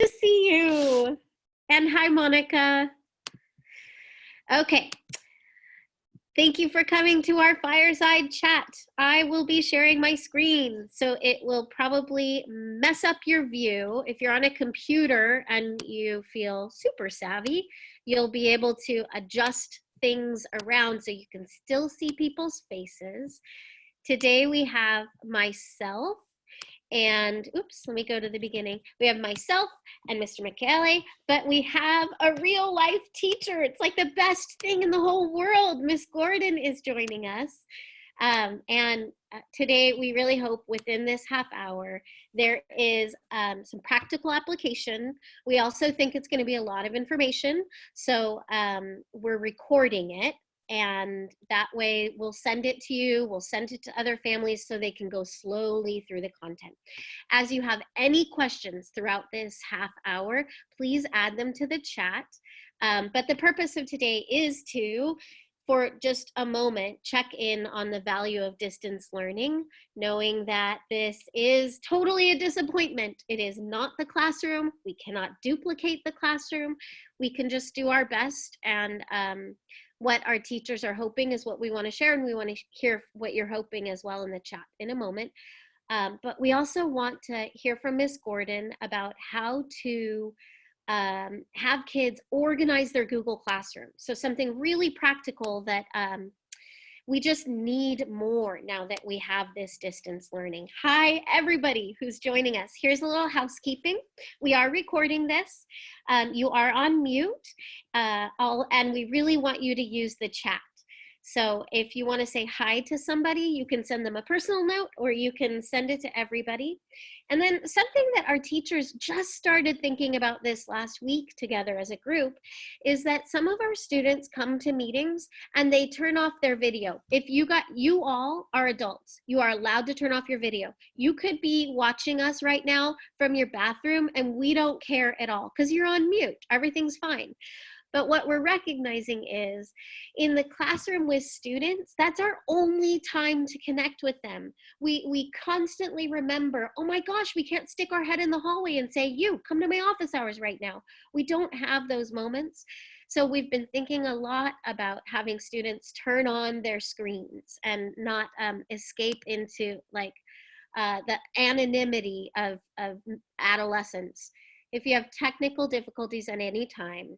To see you. And hi, Monica. Okay. Thank you for coming to our fireside chat. I will be sharing my screen, so it will probably mess up your view. If you're on a computer and you feel super savvy, you'll be able to adjust things around so you can still see people's faces. Today we have myself and oops, let me go to the beginning. We have myself and Mr. Michele, but we have a real life teacher. It's like the best thing in the whole world. Miss Gordon is joining us. Today we really hope within this half hour there is some practical application. We also think it's going to be a lot of information, so we're recording it. And that way we'll send it to you, we'll send it to other families so they can go slowly through the content. As you have any questions throughout this half hour, please add them to the chat. But the purpose of today is to, for just a moment, check in on the value of distance learning, knowing that this is totally a disappointment. It is not the classroom. We cannot duplicate the classroom. We can just do our best, and what our teachers are hoping is what we want to share, and we want to hear what you're hoping as well in the chat in a moment. But we also want to hear from Miss Gordon about how to have kids organize their Google Classroom. So something really practical that we just need more now that we have this distance learning. Hi, everybody who's joining us. Here's a little housekeeping. We are recording this. You are on mute, and we really want you to use the chat. So if you want to say hi to somebody, you can send them a personal note or you can send it to everybody. And then something that our teachers just started thinking about this last week together as a group is that some of our students come to meetings and they turn off their video. If you all are adults, you are allowed to turn off your video. You could be watching us right now from your bathroom and we don't care at all because you're on mute. Everything's fine. But what we're recognizing is in the classroom with students, that's our only time to connect with them. We constantly remember, oh my gosh, we can't stick our head in the hallway and say, you, come to my office hours right now. We don't have those moments. So we've been thinking a lot about having students turn on their screens and not escape into like the anonymity of adolescence. If you have technical difficulties at any time,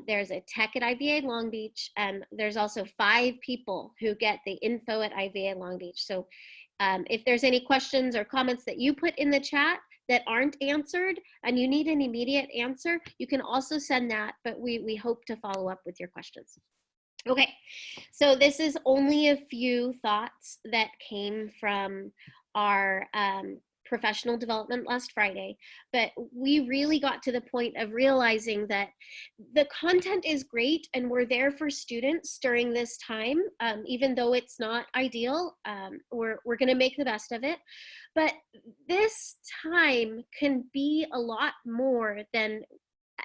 there's a tech at IVA Long Beach, and there's also 5 people who get the info at IVA Long Beach. So if there's any questions or comments that you put in the chat that aren't answered and you need an immediate answer, you can also send that, but we hope to follow up with your questions. Okay, so this is only a few thoughts that came from our professional development last Friday, but we really got to the point of realizing that the content is great and we're there for students during this time, even though it's not ideal. We're going to make the best of it, but this time can be a lot more than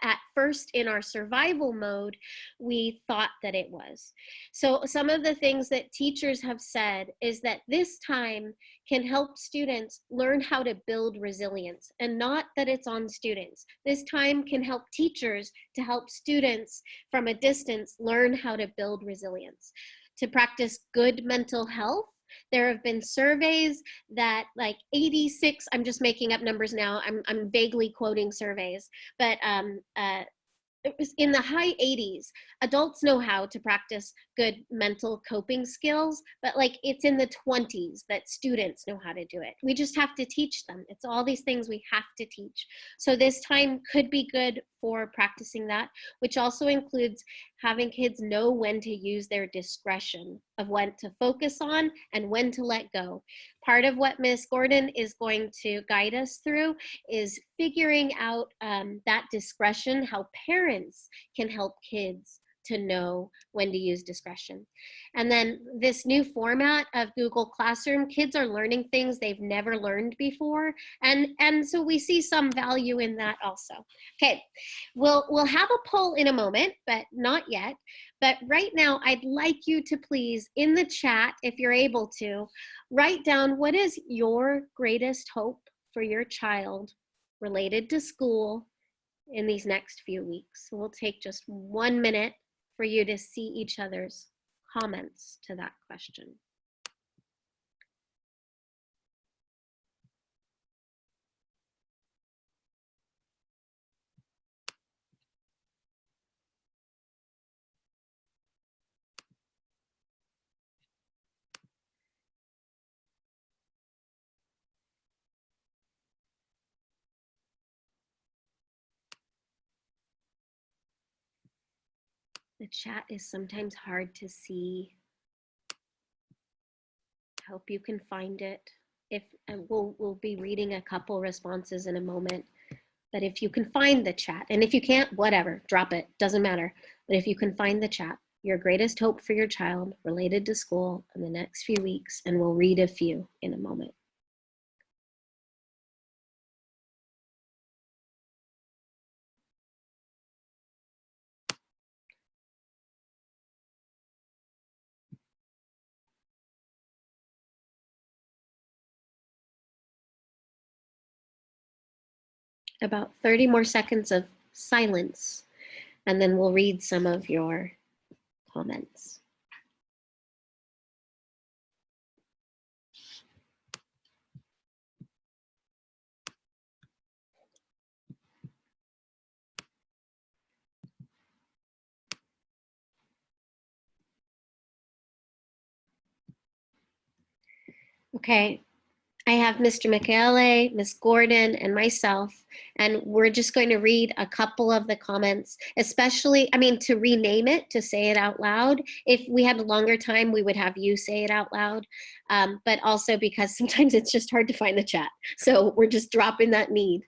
at first in our survival mode we thought that it was. So some of the things that teachers have said is that this time can help students learn how to build resilience, and not that it's on students. This time can help teachers to help students from a distance learn how to build resilience, to practice good mental health. There have been surveys that like 86, I'm just making up numbers now, I'm vaguely quoting surveys, but it was in the high 80s, adults know how to practice good mental coping skills, but like it's in the 20s that students know how to do it. We just have to teach them. It's all these things we have to teach. So this time could be good for practicing that, which also includes having kids know when to use their discretion of when to focus on and when to let go. Part of what Miss Gordon is going to guide us through is figuring out that discretion, how parents can help kids to know when to use discretion. And then this new format of Google Classroom, kids are learning things they've never learned before. And so we see some value in that also. Okay, we'll have a poll in a moment, but not yet. But right now, I'd like you to please, in the chat, if you're able to, write down what is your greatest hope for your child related to school in these next few weeks? So we'll take just 1 minute for you to see each other's comments to that question. The chat is sometimes hard to see. I hope you can find it. If we'll be reading a couple responses in a moment, but if you can find the chat, and if you can't, whatever, drop it, doesn't matter. But if you can find the chat, your greatest hope for your child related to school in the next few weeks, and we'll read a few in a moment. About 30 more seconds of silence, and then we'll read some of your comments. Okay, I have Mr. Michele, Ms. Gordon, and myself, and we're just going to read a couple of the comments, especially, I mean, to rename it, to say it out loud. If we had a longer time, we would have you say it out loud, but also because sometimes it's just hard to find the chat. So we're just dropping that need.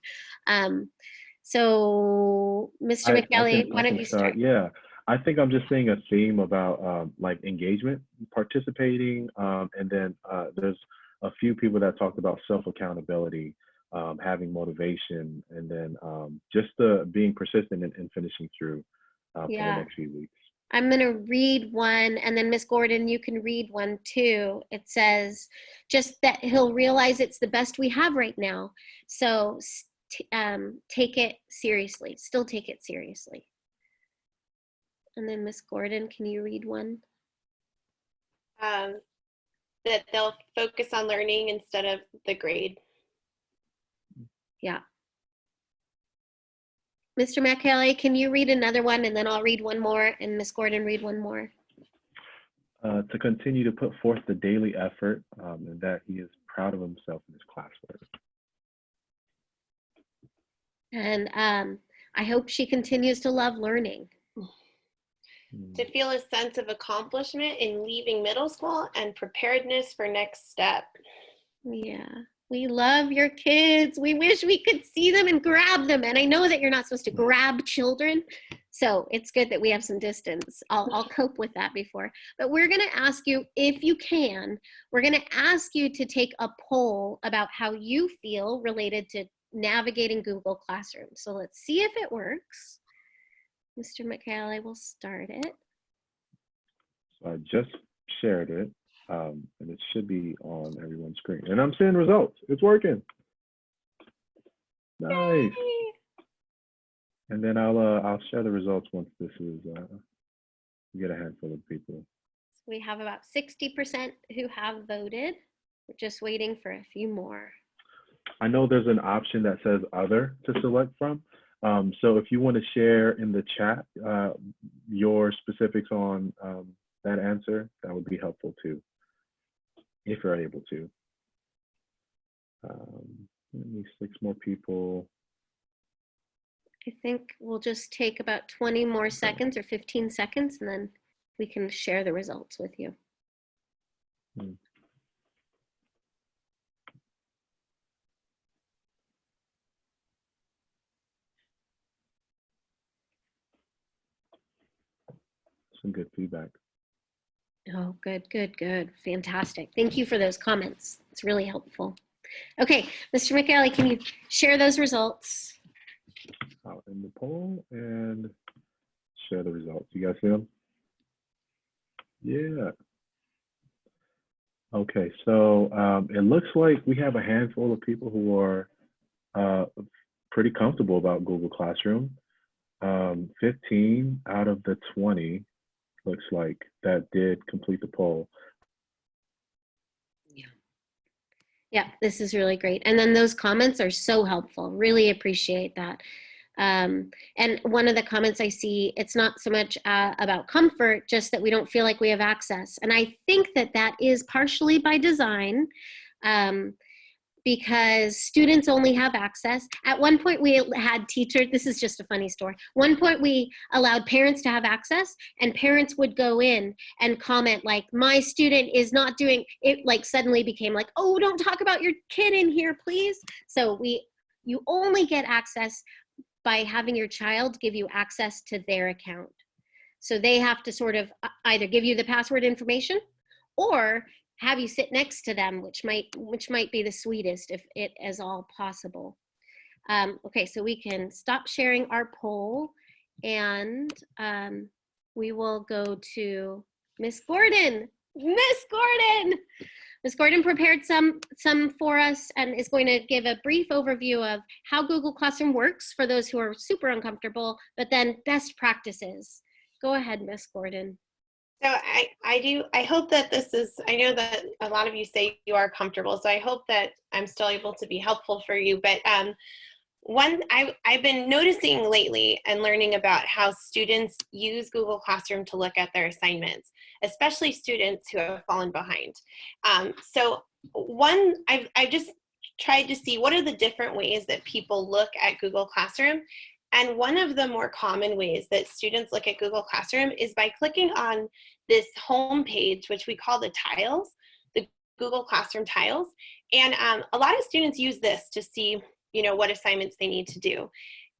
So Mr. Michele, why don't you start? Yeah, I think I'm just seeing a theme about like engagement, participating, and then there's a few people that talked about self-accountability, having motivation, and then just being persistent and finishing through for the next few weeks. I'm going to read one, and then Miss Gordon, you can read one too. It says just that he'll realize it's the best we have right now. So take it seriously, still take it seriously. And then Miss Gordon, can you read one? That they'll focus on learning instead of the grade. Yeah. Mr. Michele, can you read another one, and then I'll read one more, and Miss Gordon read one more? To continue to put forth the daily effort, and that he is proud of himself in his classwork. And I hope she continues to love learning. To feel a sense of accomplishment in leaving middle school and preparedness for next step. Yeah, we love your kids. We wish we could see them and grab them. And I know that you're not supposed to grab children, so it's good that we have some distance. I'll cope with that before. But we're going to ask you, if you can, we're going to ask you to take a poll about how you feel related to navigating Google Classroom. So let's see if it works. Mr. Michele will start it. So I just shared it, and it should be on everyone's screen. And I'm seeing results. It's working. Nice. Yay. And then I'll share the results once this is we get a handful of people. So we have about 60% who have voted. We're just waiting for a few more. I know there's an option that says other to select from. So if you want to share in the chat your specifics on that answer, that would be helpful too, if you're able to. Let me 6 more people. I think we'll just take about 20 more seconds or 15 seconds, and then we can share the results with you. Some good feedback. Oh, good, good, good. Fantastic. Thank you for those comments. It's really helpful. Okay, Mr. Michele, can you share those results? I'll end the poll and share the results. You guys see them? Yeah. Okay, so it looks like we have a handful of people who are pretty comfortable about Google Classroom. 15 out of the 20 looks like that did complete the poll. Yeah, this is really great. And then those comments are so helpful. Really appreciate that. And one of the comments I see, it's not so much about comfort, just that we don't feel like we have access. And I think that that is partially by design, because students only have access. At one point we had teachers, this is just a funny story. One point we allowed parents to have access, and parents would go in and comment like, my student is not doing it, like suddenly became like, oh, don't talk about your kid in here, please. So you only get access by having your child give you access to their account. So they have to sort of either give you the password information or have you sit next to them, which might be the sweetest if it is all possible. Okay, so we can stop sharing our poll, and we will go to Miss Gordon. Miss Gordon! Miss Gordon prepared some for us and is going to give a brief overview of how Google Classroom works for those who are super uncomfortable, but then best practices. Go ahead, Miss Gordon. So I hope that this is, I know that a lot of you say you are comfortable, so I hope that I'm still able to be helpful for you. But I've been noticing lately and learning about how students use Google Classroom to look at their assignments, especially students who have fallen behind. So I've just tried to see what are the different ways that people look at Google Classroom. And one of the more common ways that students look at Google Classroom is by clicking on this home page, which we call the tiles, the Google Classroom tiles. And a lot of students use this to see, what assignments they need to do.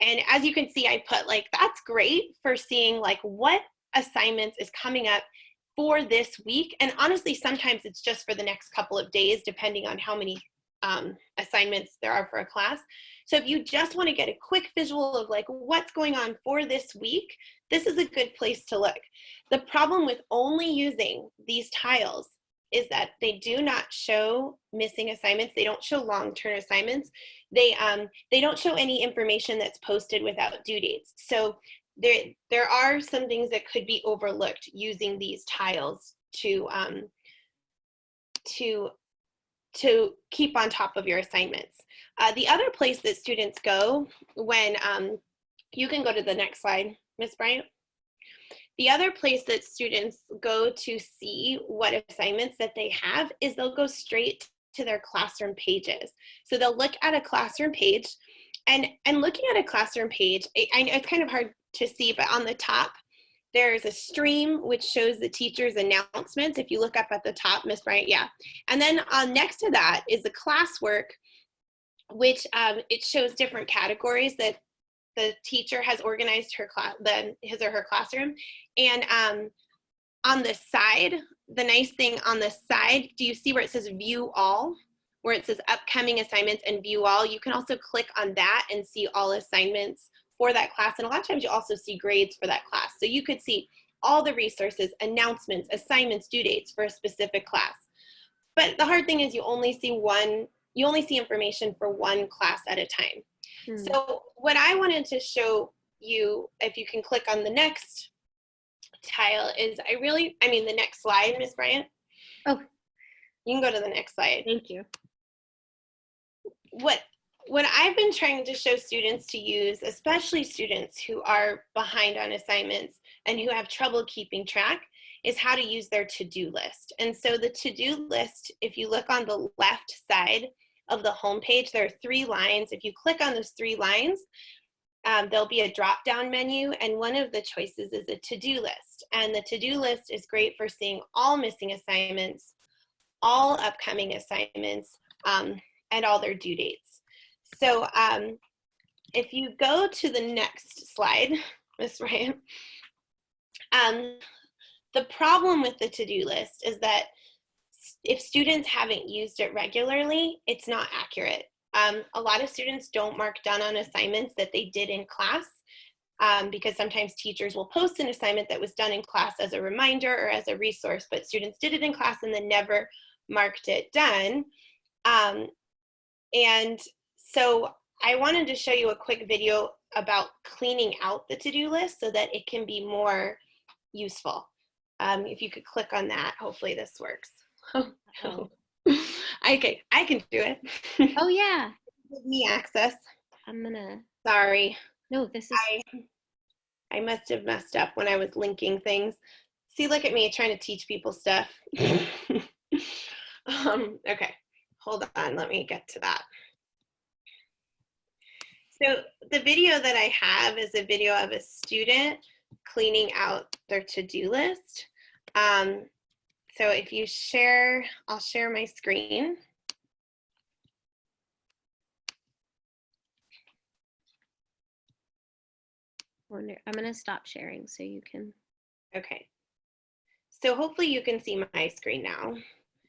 And as you can see, I put like, that's great for seeing like what assignments is coming up for this week. And honestly, sometimes it's just for the next couple of days, depending on how many assignments there are for a class. So if you just want to get a quick visual of like what's going on for this week, this is a good place to look. The problem with only using these tiles is that they do not show missing assignments. They don't show long-term assignments. They don't show any information that's posted without due dates. So there are some things that could be overlooked using these tiles to keep on top of your assignments. The other place that students go when, you can go to the next slide, Ms. Bryant. The other place that students go to see what assignments that they have is they'll go straight to their classroom pages. So they'll look at a classroom page, and looking at a classroom page, I know it's kind of hard to see, but on the top, there's a stream which shows the teacher's announcements. If you look up at the top, Ms. Bryant, yeah. And then next to that is the classwork, which it shows different categories that the teacher has organized his or her classroom. And on the side, the nice thing on the side, do you see where it says view all? Where it says upcoming assignments and view all? You can also click on that and see all assignments for that class. And a lot of times you also see grades for that class. So you could see all the resources, announcements, assignments, due dates for a specific class. But the hard thing is you only see information for one class at a time. So what I wanted to show you, if you can click on the next tile, is the next slide, Ms. Bryant. Oh, you can go to the next slide. Thank you. What I've been trying to show students to use, especially students who are behind on assignments and who have trouble keeping track, is how to use their to-do list. And so the to-do list, if you look on the left side of the home page, there are 3 lines. If you click on those 3 lines, there'll be a drop-down menu, and one of the choices is a to-do list. And the to-do list is great for seeing all missing assignments, all upcoming assignments, and all their due dates. So if you go to the next slide, Ms. Ryan, the problem with the to-do list is that if students haven't used it regularly, it's not accurate. A lot of students don't mark done on assignments that they did in class, because sometimes teachers will post an assignment that was done in class as a reminder or as a resource, but students did it in class and then never marked it done. And so I wanted to show you a quick video about cleaning out the to-do list so that it can be more useful. If you could click on that, hopefully this works. Oh, Okay, I can do it. oh yeah. Give me access. I'm gonna, Sorry, no, this is, I must have messed up when I was linking things. See, look at me trying to teach people stuff. Okay, hold on, let me get to that. So the video that I have is a video of a student cleaning out their to-do list. So if you share, I'll share my screen. I'm gonna stop sharing so you can. Okay. So hopefully you can see my screen now.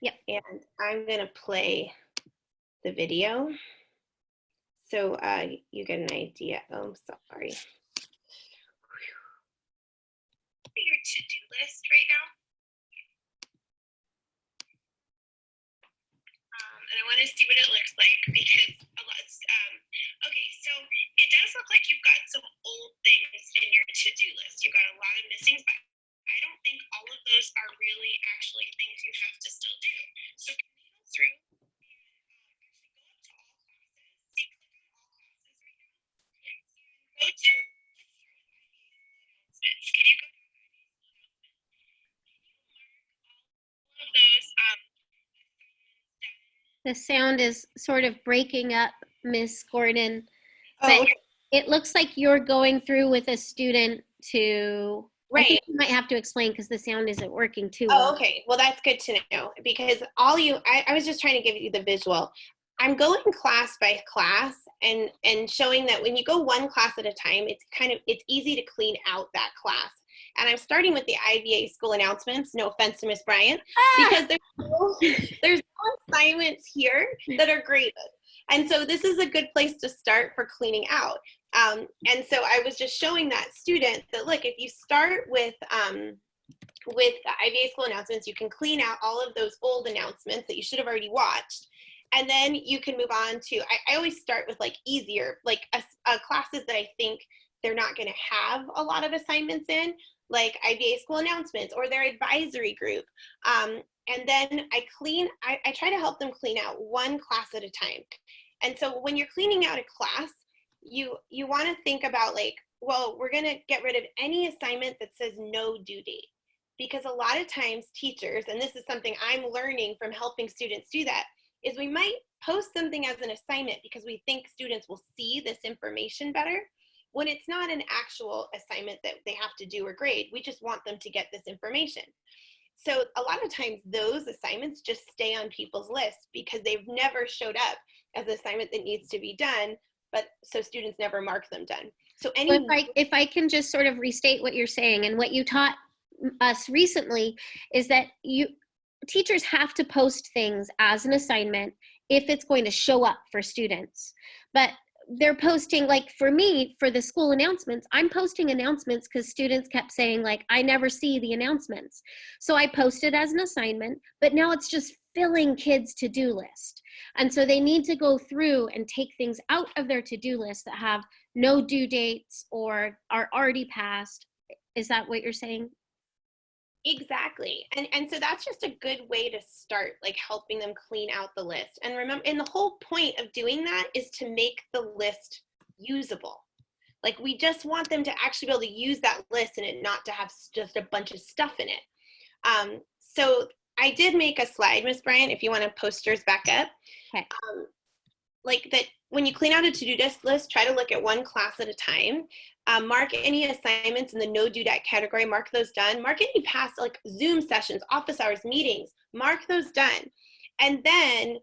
Yep. And I'm gonna play the video. So you get an idea. Oh, sorry. Your to-do list right now. And I want to see what it looks like because a lot. Okay, so it does look like you've got some old things in your to-do list. You've got a lot of missing, but I don't think all of those are really actually things you have to still do. So can we go through? Go to. Can you go to all of those? The sound is sort of breaking up, Miss Gordon, Oh, but okay. it looks like you're going through with a student to, I Right. think you might have to explain because the sound isn't working too Oh, well. okay. Well, that's good to know because I was just trying to give you the visual. I'm going class by class and showing that when you go one class at a time, it's easy to clean out that class. And I'm starting with the IVA school announcements. No offense to Miss Bryant, because there's no assignments here that are graded. And so this is a good place to start for cleaning out. And so I was just showing that student that, look, if you start with the IVA school announcements, you can clean out all of those old announcements that you should have already watched. And then you can move on to, I always start with like easier, like classes that I think they're not going to have a lot of assignments in, like IVA school announcements or their advisory group. And then I try to help them clean out one class at a time. And so when you're cleaning out a class, you want to think about like, well, we're going to get rid of any assignment that says no due date. Because a lot of times teachers, and this is something I'm learning from helping students do that, is we might post something as an assignment because we think students will see this information better when it's not an actual assignment that they have to do or grade. We just want them to get this information. So a lot of times those assignments just stay on people's lists because they've never showed up as an assignment that needs to be done, but so students never mark them done. So if I can just sort of restate what you're saying, and what you taught us recently is that teachers have to post things as an assignment if it's going to show up for students. But they're posting, like for me, for the school announcements, I'm posting announcements because students kept saying like, I never see the announcements. So I posted as an assignment, but now it's just filling kids' to-do list. And so they need to go through and take things out of their to-do list that have no due dates or are already passed. Is that what you're saying? Exactly. And so that's just a good way to start, like helping them clean out the list. And remember, and the whole point of doing that is to make the list usable. Like we just want them to actually be able to use that list and it not to have just a bunch of stuff in it. So I did make a slide, Miss Bryant, if you want to post yours back up. Okay. Like that when you clean out a to-do list, try to look at one class at a time. Mark any assignments in the no due date category, mark those done. Mark any past like Zoom sessions, office hours, meetings, mark those done. And then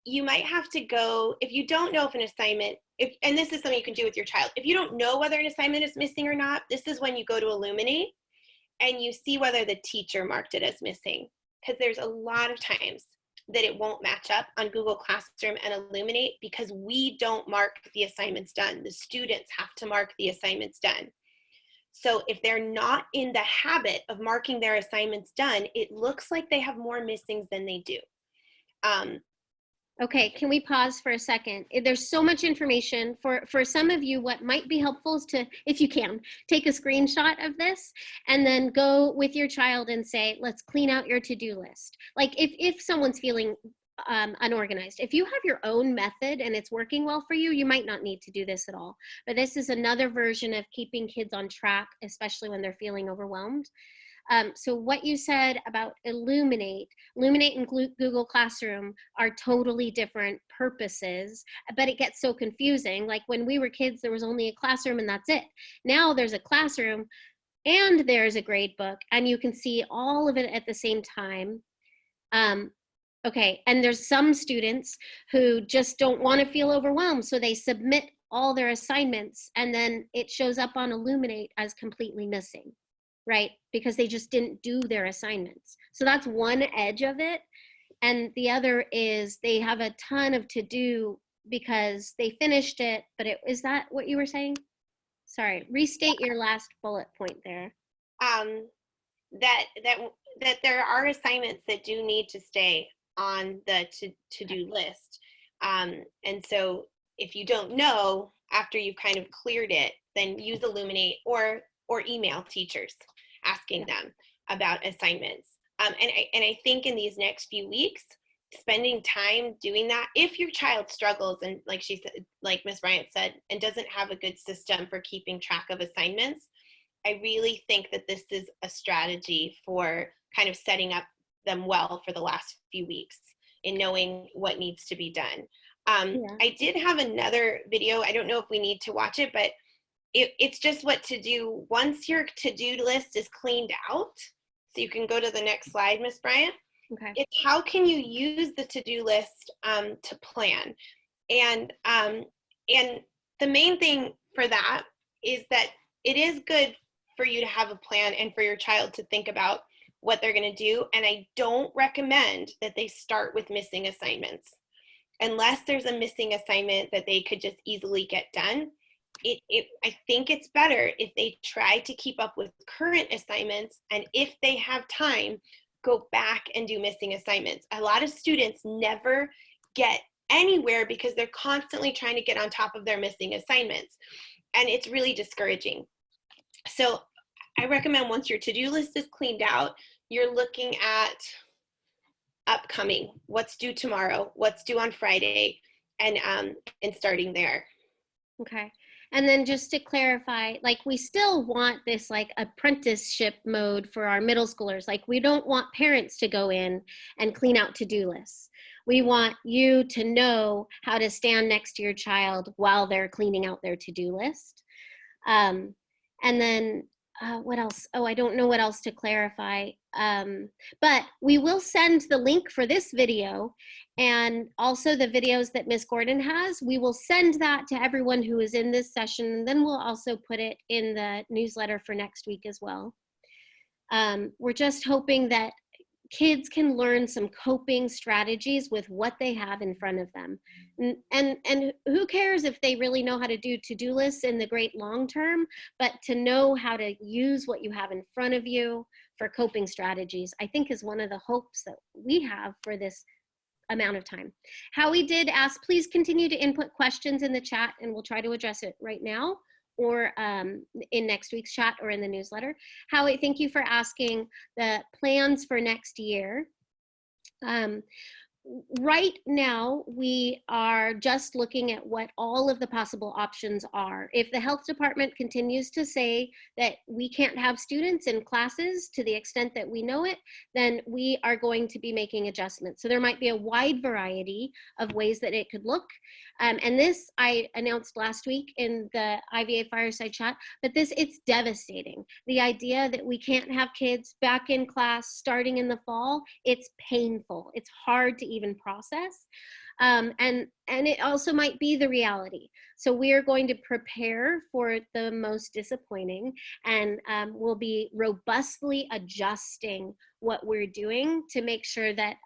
you might have to go, if you don't know if an assignment, and this is something you can do with your child, if you don't know whether an assignment is missing or not, this is when you go to Illuminate and you see whether the teacher marked it as missing. Because there's a lot of times that it won't match up on Google Classroom and Illuminate because we don't mark the assignments done. The students have to mark the assignments done. So if they're not in the habit of marking their assignments done, it looks like they have more missings than they do. Okay, can we pause for a second? There's so much information. For some of you, what might be helpful is to, if you can, take a screenshot of this and then go with your child and say, let's clean out your to-do list. Like if someone's feeling unorganized, if you have your own method and it's working well for you, you might not need to do this at all. But this is another version of keeping kids on track, especially when they're feeling overwhelmed. So what you said about Illuminate and Google Classroom are totally different purposes, but it gets so confusing. Like when we were kids, there was only a classroom and that's it. Now there's a classroom and there's a grade book and you can see all of it at the same time. Okay, and there's some students who just don't want to feel overwhelmed, so they submit all their assignments and then it shows up on Illuminate as completely missing. Right? Because they just didn't do their assignments. So that's one edge of it. And the other is they have a ton of to do because they finished it, but is that what you were saying? Sorry, restate your last bullet point there. That there are assignments that do need to stay on the to-do list. And so if you don't know after you've kind of cleared it, then use Illuminate or email teachers asking them about assignments. And I think in these next few weeks, spending time doing that, if your child struggles and like she said, like Ms. Bryant said, and doesn't have a good system for keeping track of assignments, I really think that this is a strategy for kind of setting up them well for the last few weeks in knowing what needs to be done. I did have another video. I don't know if we need to watch it, but it's just what to do once your to-do list is cleaned out. So you can go to the next slide, Ms. Bryant. Okay. It's how can you use the to-do list to plan? And the main thing for that is that it is good for you to have a plan and for your child to think about what they're going to do. And I don't recommend that they start with missing assignments. Unless there's a missing assignment that they could just easily get done, I think it's better if they try to keep up with current assignments, and if they have time, go back and do missing assignments. A lot of students never get anywhere because they're constantly trying to get on top of their missing assignments, and it's really discouraging. So I recommend once your to-do list is cleaned out, you're looking at upcoming, what's due tomorrow, what's due on Friday, and starting there. Okay. And then just to clarify, like we still want this like apprenticeship mode for our middle schoolers. Like we don't want parents to go in and clean out to-do lists. We want you to know how to stand next to your child while they're cleaning out their to-do list. And then what else? Oh, I don't know what else to clarify. But we will send the link for this video and also the videos that Ms. Gordon has. We will send that to everyone who is in this session. And then we'll also put it in the newsletter for next week as well. We're just hoping that kids can learn some coping strategies with what they have in front of them. And who cares if they really know how to do to-do lists in the great long term, but to know how to use what you have in front of you for coping strategies, I think is one of the hopes that we have for this amount of time. Howie did ask, please continue to input questions in the chat and we'll try to address it right now or in next week's chat or in the newsletter. Howie, thank you for asking the plans for next year. Right now, we are just looking at what all of the possible options are. If the health department continues to say that we can't have students in classes to the extent that we know it, then we are going to be making adjustments. So there might be a wide variety of ways that it could look. And this I announced last week in the IVA Fireside chat, but it's devastating. The idea that we can't have kids back in class starting in the fall, it's painful. It's hard to even process. And it also might be the reality. So we are going to prepare for the most disappointing, and we'll be robustly adjusting what we're doing to make sure that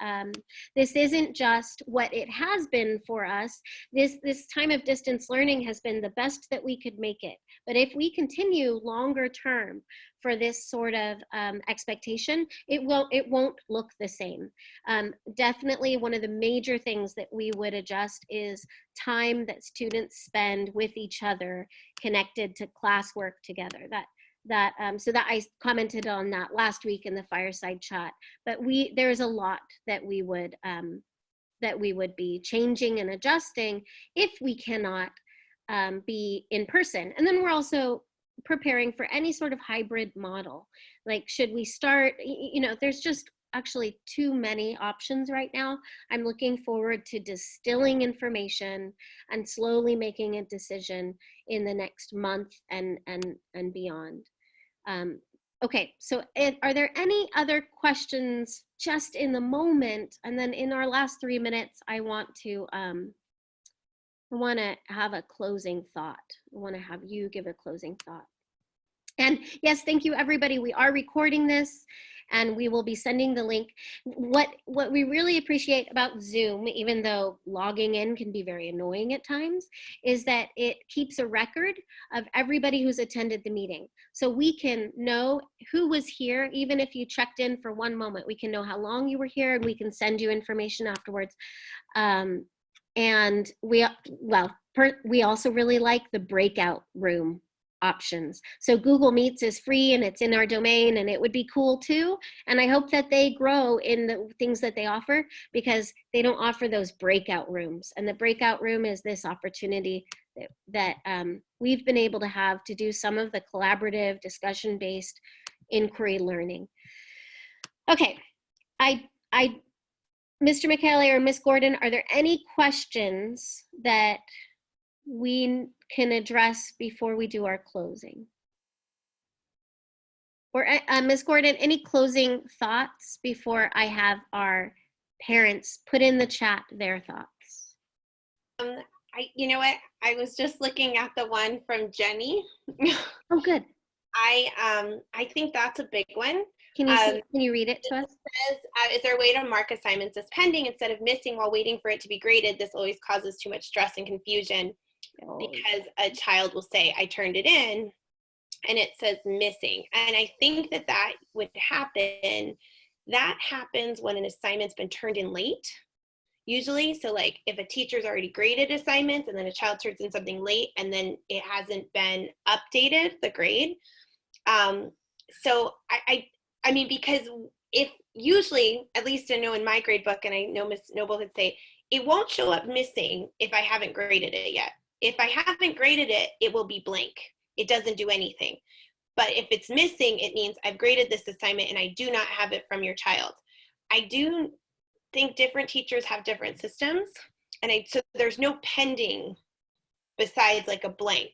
this isn't just what it has been for us. This time of distance learning has been the best that we could make it. But if we continue longer term for this sort of expectation, it won't look the same. Definitely one of the major things that we would adjust is time that students spend with each other connected to classwork together. So that I commented on that last week in the Fireside chat. But there's a lot that we would be changing and adjusting if we cannot be in person. And then we're also preparing for any sort of hybrid model. Like, should we start, there's just actually too many options right now. I'm looking forward to distilling information and slowly making a decision in the next month and beyond. Okay, so are there any other questions just in the moment? And then in our last 3 minutes, I want to have a closing thought. I want to have you give a closing thought. And yes, thank you everybody. We are recording this and we will be sending the link. What we really appreciate about Zoom, even though logging in can be very annoying at times, is that it keeps a record of everybody who's attended the meeting. So we can know who was here, even if you checked in for 1 moment. We can know how long you were here and we can send you information afterwards. And we also really like the breakout room options. So Google Meets is free and it's in our domain, and it would be cool too. And I hope that they grow in the things that they offer, because they don't offer those breakout rooms. And the breakout room is this opportunity that we've been able to have to do some of the collaborative discussion-based inquiry learning. Okay, Mr. Michele or Ms. Gordon, are there any questions that we can address before we do our closing? Or Ms. Gordon, any closing thoughts before I have our parents put in the chat their thoughts? You know what? I was just looking at the one from Jenny. Oh, good. I think that's a big one. Can you read it to us? It says, is there a way to mark assignments as pending instead of missing while waiting for it to be graded? This always causes too much stress and confusion. Because a child will say, I turned it in, and it says missing. And I think that would happen. That happens when an assignment's been turned in late, usually. So like if a teacher's already graded assignments and then a child turns in something late and then it hasn't been updated, the grade. So I mean, because if usually, at least I know in my grade book, and I know Ms. Noble would say, it won't show up missing if I haven't graded it yet. If I haven't graded it, it will be blank. It doesn't do anything. But if it's missing, it means I've graded this assignment and I do not have it from your child. I do think different teachers have different systems, and so there's no pending besides like a blank.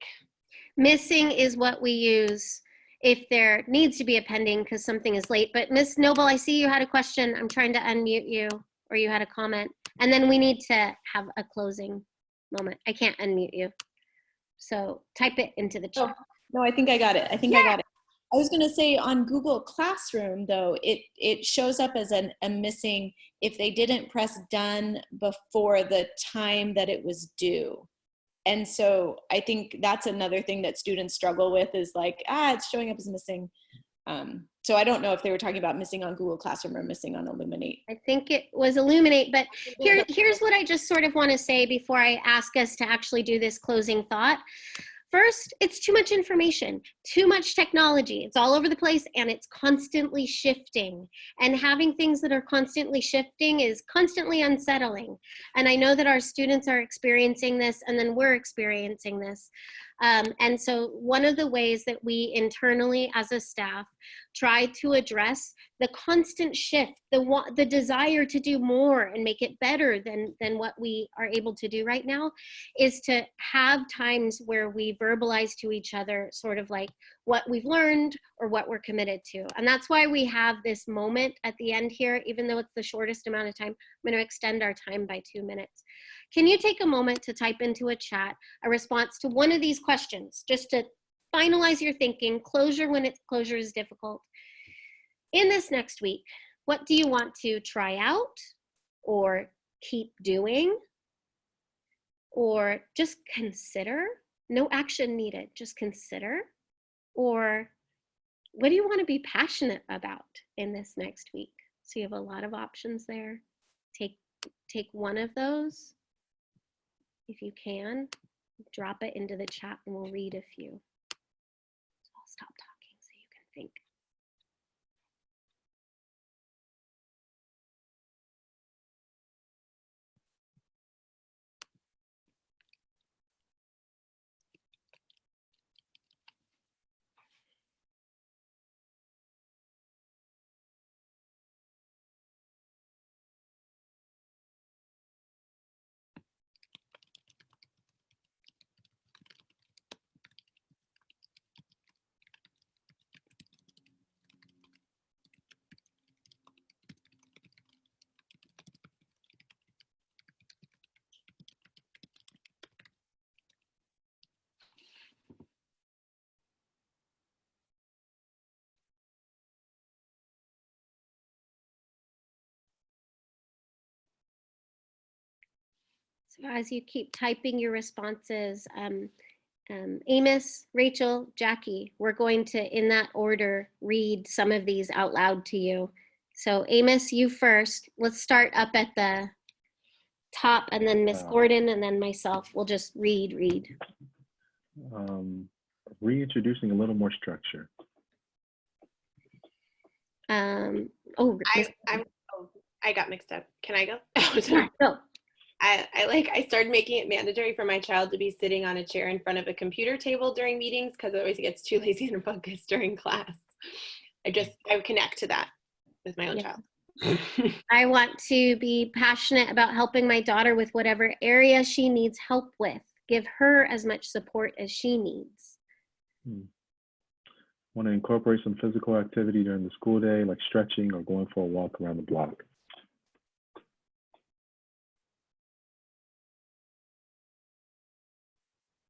Missing is what we use if there needs to be a pending because something is late. But Ms. Noble, I see you had a question. I'm trying to unmute you, or you had a comment. And then we need to have a closing moment. I can't unmute you. So type it into the chat. Oh, no, I think I got it. I got it. I was going to say on Google Classroom, though, it shows up as a missing if they didn't press done before the time that it was due. And so I think that's another thing that students struggle with is like, it's showing up as missing. So I don't know if they were talking about missing on Google Classroom or missing on Illuminate. I think it was Illuminate, but here's what I just sort of want to say before I ask us to actually do this closing thought. First, it's too much information, too much technology. It's all over the place and it's constantly shifting. And having things that are constantly shifting is constantly unsettling. And I know that our students are experiencing this, and then we're experiencing this. And so one of the ways that we internally as a staff try to address the constant shift, the desire to do more and make it better than what we are able to do right now, is to have times where we verbalize to each other sort of like what we've learned or what we're committed to. And that's why we have this moment at the end here, even though it's the shortest amount of time. I'm going to extend our time by 2 minutes. Can you take a moment to type into a chat a response to one of these questions, just to finalize your thinking, closure when closure is difficult. In this next week, what do you want to try out or keep doing or just consider? No action needed, just consider. Or what do you want to be passionate about in this next week? So you have a lot of options there. Take one of those. If you can, drop it into the chat and we'll read a few. So I'll stop talking so you can think. So as you keep typing your responses, Amos, Rachel, Jackie, we're going to, in that order, read some of these out loud to you. So Amos, you first. Let's start up at the top, and then Miss Gordon, and then myself. We'll just read. Reintroducing a little more structure. I got mixed up. Can I go? No. I started making it mandatory for my child to be sitting on a chair in front of a computer table during meetings because otherwise he gets too lazy and focus during class. I connect to that with my own child. I want to be passionate about helping my daughter with whatever area she needs help with. Give her as much support as she needs. Want to incorporate some physical activity during the school day, like stretching or going for a walk around the block.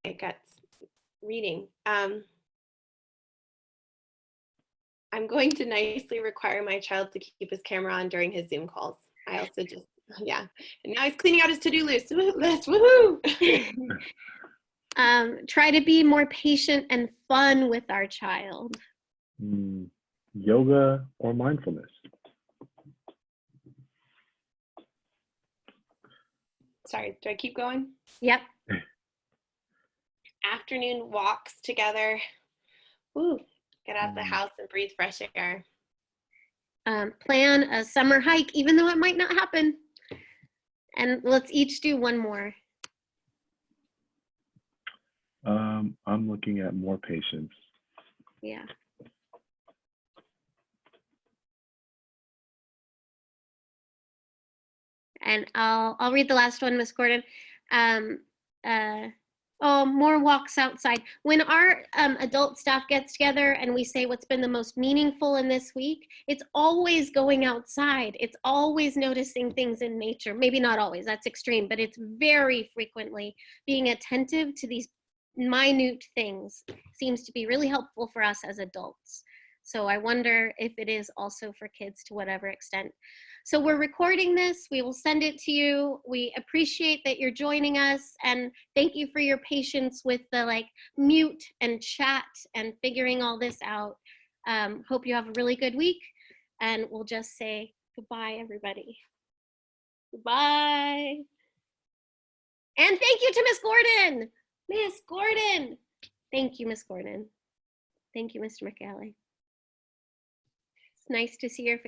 I got reading. I'm going to nicely require my child to keep his camera on during his Zoom calls. I also just, yeah. And now he's cleaning out his to-do list. Woohoo! Try to be more patient and fun with our child. Yoga or mindfulness. Sorry, do I keep going? Yep. Afternoon walks together. Ooh, get out of the house and breathe fresh air. Plan a summer hike, even though it might not happen. And let's each do one more. I'm looking at more patience. Yeah. And I'll read the last one, Miss Gordon. More walks outside. When our adult staff gets together and we say what's been the most meaningful in this week, it's always going outside. It's always noticing things in nature. Maybe not always, that's extreme, but it's very frequently being attentive to these minute things seems to be really helpful for us as adults. So I wonder if it is also for kids to whatever extent. So we're recording this. We will send it to you. We appreciate that you're joining us, and thank you for your patience with the mute and chat and figuring all this out. Hope you have a really good week, and we'll just say goodbye, everybody. Goodbye. And thank you to Miss Gordon. Miss Gordon. Thank you, Miss Gordon. Thank you, Mr. McAley. It's nice to see your face.